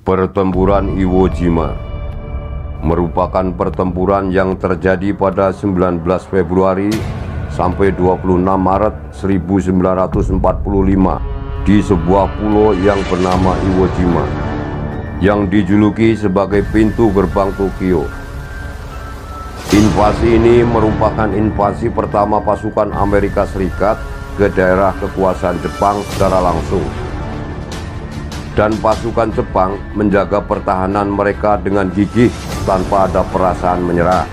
Pertempuran Iwo Jima merupakan pertempuran yang terjadi pada 19 Februari sampai 26 Maret 1945 di sebuah pulau yang bernama Iwo Jima yang dijuluki sebagai pintu gerbang Tokyo. Invasi ini merupakan invasi pertama pasukan Amerika Serikat ke daerah kekuasaan Jepang secara langsung. Dan pasukan Jepang menjaga pertahanan mereka dengan gigih tanpa ada perasaan menyerah.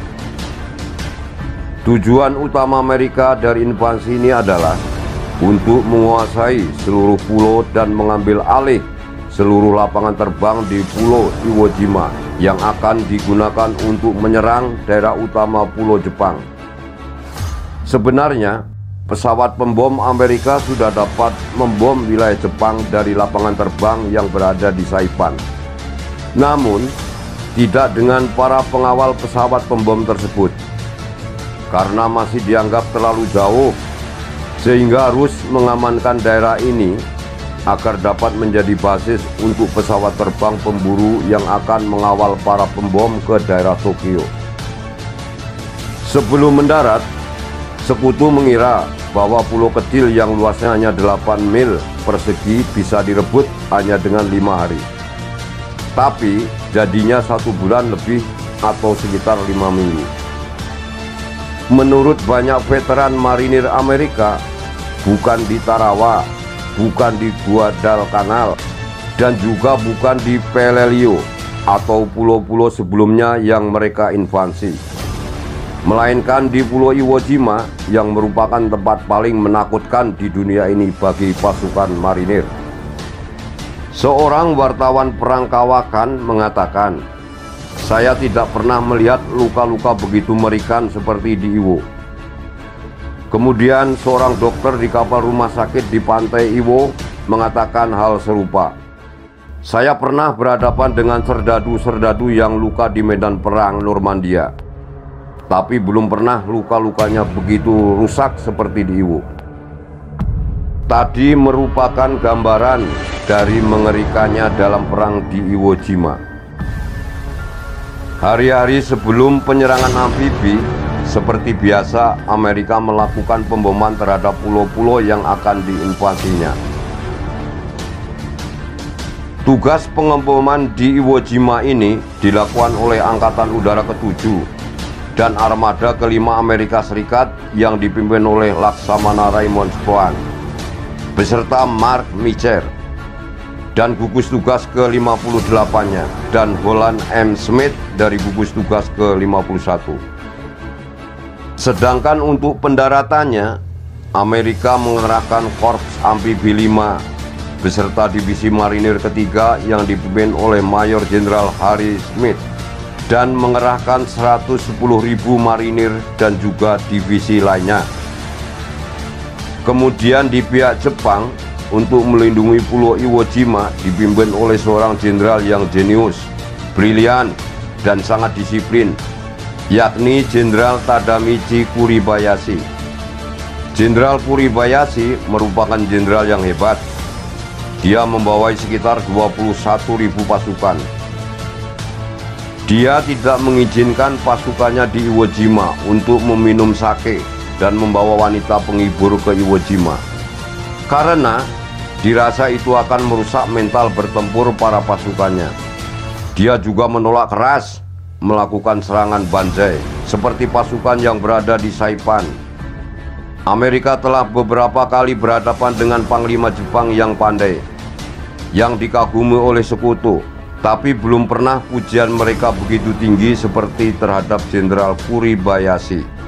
Tujuan utama Amerika dari invasi ini adalah untuk menguasai seluruh pulau dan mengambil alih seluruh lapangan terbang di Pulau Iwo Jima yang akan digunakan untuk menyerang daerah utama Pulau Jepang. Sebenarnya, pesawat pembom Amerika sudah dapat membom wilayah Jepang dari lapangan terbang yang berada di Saipan. Namun, tidak dengan para pengawal pesawat pembom tersebut, karena masih dianggap terlalu jauh, sehingga harus mengamankan daerah ini agar dapat menjadi basis untuk pesawat terbang pemburu yang akan mengawal para pembom ke daerah Tokyo. Sebelum mendarat, sekutu mengira bahwa pulau kecil yang luasnya hanya 8 mil persegi bisa direbut hanya dengan 5 hari. Tapi jadinya 1 bulan lebih atau sekitar 5 minggu. Menurut banyak veteran marinir Amerika, bukan di Tarawa, bukan di Guadalcanal, dan juga bukan di Peleliu atau pulau-pulau sebelumnya yang mereka invasi, melainkan di Pulau Iwo Jima yang merupakan tempat paling menakutkan di dunia ini bagi pasukan marinir. Seorang wartawan perang kawakan mengatakan, "Saya tidak pernah melihat luka-luka begitu mengerikan seperti di Iwo." Kemudian seorang dokter di kapal rumah sakit di pantai Iwo mengatakan hal serupa. "Saya pernah berhadapan dengan serdadu-serdadu yang luka di medan perang Normandia, tapi belum pernah luka-lukanya begitu rusak seperti di Iwo." Tadi merupakan gambaran dari mengerikannya dalam perang di Iwo Jima. Hari-hari sebelum penyerangan amfibi, seperti biasa Amerika melakukan pemboman terhadap pulau-pulau yang akan diinvasinya. Tugas pengeboman di Iwo Jima ini dilakukan oleh Angkatan Udara ke-7 dan Armada ke-5 Amerika Serikat yang dipimpin oleh Laksamana Raymond Spohn beserta Mark Mitcher, dan gugus tugas ke-58-nya dan Holland M. Smith dari gugus tugas ke-51. Sedangkan untuk pendaratannya, Amerika mengerahkan Korps Amfibi 5 beserta Divisi Marinir ketiga yang dipimpin oleh Mayor Jenderal Harry Smith, dan mengerahkan 110.000 marinir dan juga divisi lainnya. Kemudian di pihak Jepang, untuk melindungi Pulau Iwo Jima dipimpin oleh seorang jenderal yang jenius, brilian, dan sangat disiplin, yakni Jenderal Tadamichi Kuribayashi. Jenderal Kuribayashi merupakan jenderal yang hebat. Dia membawai sekitar 21.000 pasukan. Dia tidak mengizinkan pasukannya di Iwo Jima untuk meminum sake dan membawa wanita penghibur ke Iwo Jima, karena dirasa itu akan merusak mental bertempur para pasukannya. Dia juga menolak keras melakukan serangan banzai seperti pasukan yang berada di Saipan. Amerika telah beberapa kali berhadapan dengan Panglima Jepang yang pandai, yang dikagumi oleh sekutu, tapi belum pernah pujian mereka begitu tinggi seperti terhadap Jenderal Kuribayashi.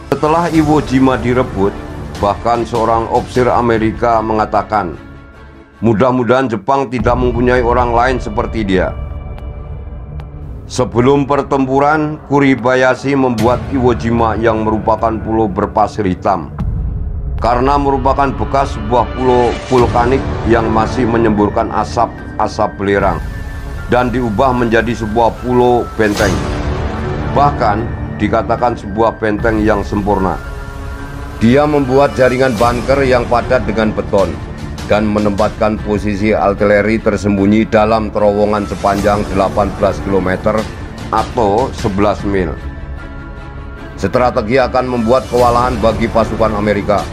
Setelah Iwo Jima direbut, bahkan seorang ofisir Amerika mengatakan, mudah-mudahan Jepang tidak mempunyai orang lain seperti dia. Sebelum pertempuran, Kuribayashi membuat Iwo Jima yang merupakan pulau berpasir hitam, karena merupakan bekas sebuah pulau vulkanik yang masih menyemburkan asap belerang, dan diubah menjadi sebuah pulau benteng. Bahkan dikatakan sebuah benteng yang sempurna. Dia membuat jaringan bunker yang padat dengan beton, dan menempatkan posisi artileri tersembunyi dalam terowongan sepanjang 18 km atau 11 mil. Strategi akan membuat kewalahan bagi pasukan Amerika.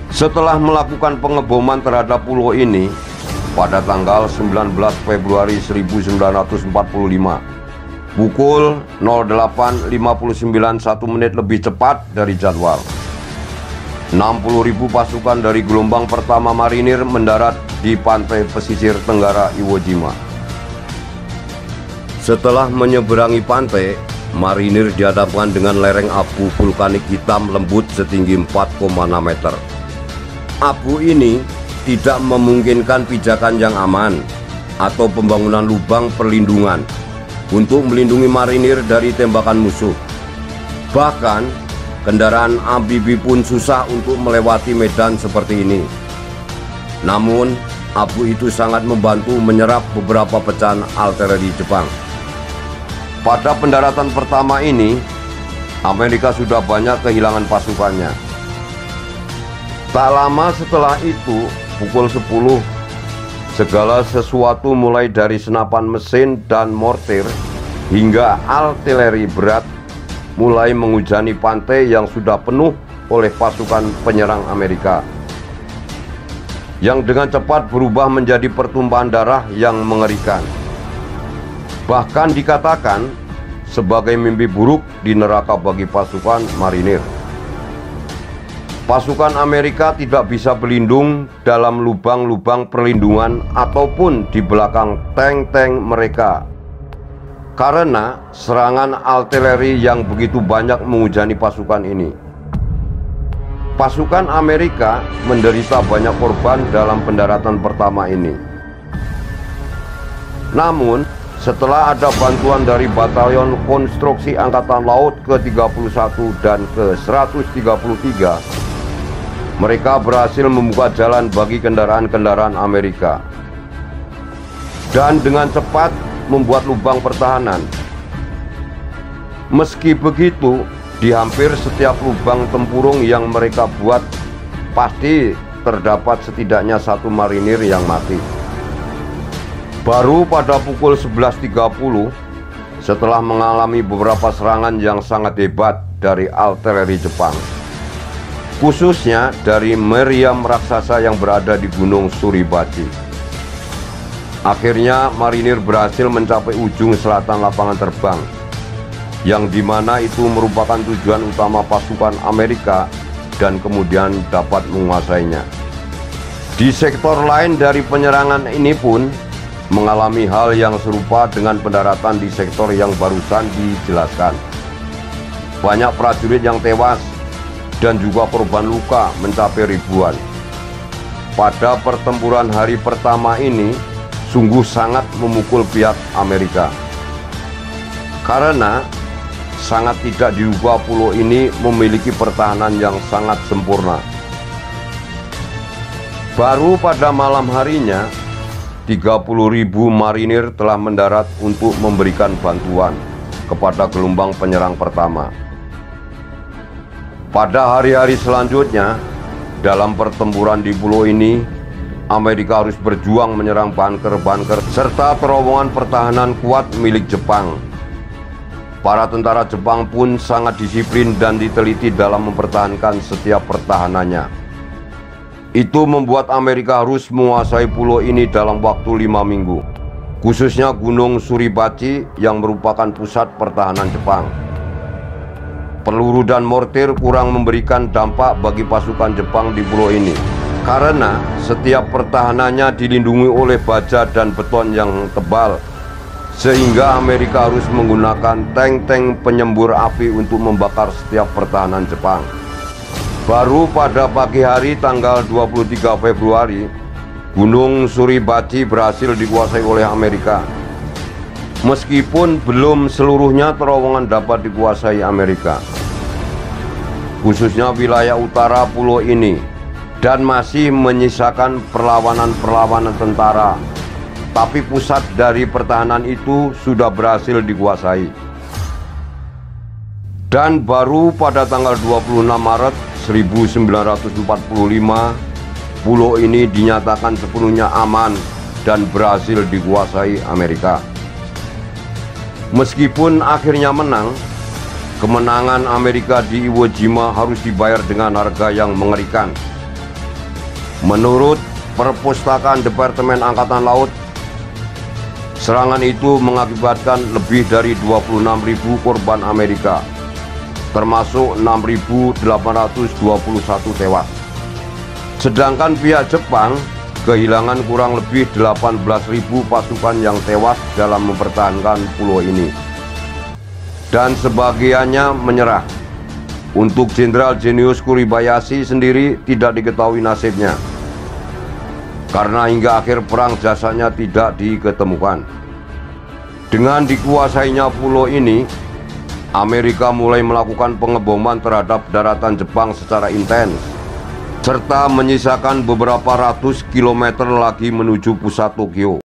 Setelah melakukan pengeboman terhadap pulau ini pada tanggal 19 Februari 1945, pukul 08.59 1 menit lebih cepat dari jadwal, 60.000 pasukan dari gelombang pertama marinir mendarat di pantai pesisir tenggara Iwo Jima. Setelah menyeberangi pantai, marinir dihadapkan dengan lereng abu vulkanik hitam lembut setinggi 4,6 meter. Abu ini tidak memungkinkan pijakan yang aman atau pembangunan lubang perlindungan untuk melindungi marinir dari tembakan musuh. Bahkan kendaraan amfibi pun susah untuk melewati medan seperti ini. Namun, abu itu sangat membantu menyerap beberapa pecahan artileri Jepang. Pada pendaratan pertama ini, Amerika sudah banyak kehilangan pasukannya. Tak lama setelah itu, pukul 10, segala sesuatu mulai dari senapan mesin dan mortir hingga artileri berat mulai menghujani pantai yang sudah penuh oleh pasukan penyerang Amerika, yang dengan cepat berubah menjadi pertumpahan darah yang mengerikan. Bahkan dikatakan sebagai mimpi buruk di neraka bagi pasukan marinir. Pasukan Amerika tidak bisa berlindung dalam lubang-lubang perlindungan ataupun di belakang tank-tank mereka, karena serangan artileri yang begitu banyak menghujani pasukan ini. Pasukan Amerika menderita banyak korban dalam pendaratan pertama ini. Namun, setelah ada bantuan dari Batalion Konstruksi Angkatan Laut ke-31 dan ke-133, mereka berhasil membuka jalan bagi kendaraan-kendaraan Amerika dan dengan cepat membuat lubang pertahanan. Meski begitu, di hampir setiap lubang tempurung yang mereka buat pasti terdapat setidaknya satu marinir yang mati. Baru pada pukul 11.30, setelah mengalami beberapa serangan yang sangat hebat dari artileri Jepang, khususnya dari meriam raksasa yang berada di Gunung Suribachi, akhirnya marinir berhasil mencapai ujung selatan lapangan terbang, yang dimana itu merupakan tujuan utama pasukan Amerika dan kemudian dapat menguasainya. Di sektor lain dari penyerangan ini pun mengalami hal yang serupa dengan pendaratan di sektor yang barusan dijelaskan. Banyak prajurit yang tewas dan juga korban luka mencapai ribuan. Pada pertempuran hari pertama ini sungguh sangat memukul pihak Amerika, karena sangat tidak diduga pulau ini memiliki pertahanan yang sangat sempurna. Baru pada malam harinya 30.000 marinir telah mendarat untuk memberikan bantuan kepada gelombang penyerang pertama. Pada hari-hari selanjutnya, dalam pertempuran di pulau ini, Amerika harus berjuang menyerang bunker-bunker serta terowongan pertahanan kuat milik Jepang. Para tentara Jepang pun sangat disiplin dan diteliti dalam mempertahankan setiap pertahanannya. Itu membuat Amerika harus menguasai pulau ini dalam waktu 5 minggu, khususnya Gunung Suribachi yang merupakan pusat pertahanan Jepang. Peluru dan mortir kurang memberikan dampak bagi pasukan Jepang di pulau ini, karena setiap pertahanannya dilindungi oleh baja dan beton yang tebal, sehingga Amerika harus menggunakan tank-tank penyembur api untuk membakar setiap pertahanan Jepang. Baru pada pagi hari tanggal 23 Februari, Gunung Suribachi berhasil dikuasai oleh Amerika. Meskipun belum seluruhnya terowongan dapat dikuasai Amerika, khususnya wilayah utara pulau ini, dan masih menyisakan perlawanan-perlawanan tentara, tapi pusat dari pertahanan itu sudah berhasil dikuasai. Dan baru pada tanggal 26 Maret 1945, pulau ini dinyatakan sepenuhnya aman dan berhasil dikuasai Amerika. Meskipun akhirnya menang, kemenangan Amerika di Iwo Jima harus dibayar dengan harga yang mengerikan. Menurut Perpustakaan Departemen Angkatan Laut, serangan itu mengakibatkan lebih dari 26.000 korban Amerika, termasuk 6.821 tewas. Sedangkan pihak Jepang kehilangan kurang lebih 18.000 pasukan yang tewas dalam mempertahankan pulau ini. Dan sebagiannya menyerah. Untuk Jenderal Junius Kuribayashi sendiri tidak diketahui nasibnya, karena hingga akhir perang jasadnya tidak diketemukan. Dengan dikuasainya pulau ini, Amerika mulai melakukan pengeboman terhadap daratan Jepang secara intens, serta menyisakan beberapa ratus kilometer lagi menuju pusat Tokyo.